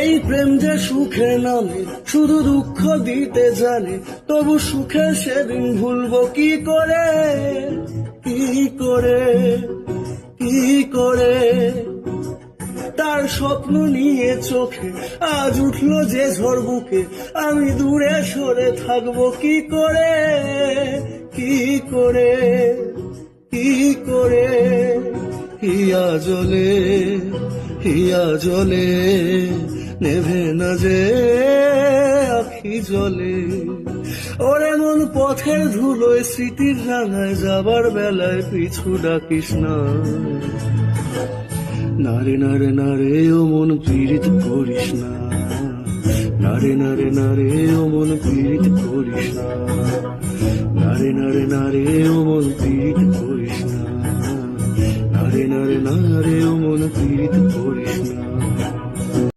এই প্রেম যে সুখের নামে শুধু দুঃখ দিতে জানে, তবু সুখে সেদিন ভুলবো কি করে, কি করে, কি করে। তার স্বপ্ন নিয়ে চোখে আজ উঠলো যে ঝড় বুকে, আমি দূরে সরে থাকবো কি করে, কি করে, কি করে। হিয়া জ্বলে, হিয়া জ্বলে, নেভে না যে আখি জ্বলে। ওরে মন পথের ধুলোয় স্মৃতির রাঙায় যাবার বেলায় পিছু ডাকিস না। নারে নারে নারে ও মন পীড়িত করিস না, নারে নারে নারে ও মন পীড়িত করিস না, নারে নারে নারে ও মন পীড়িত করিস না, নারে নারে নারে ও মন পীড়িত করিস না।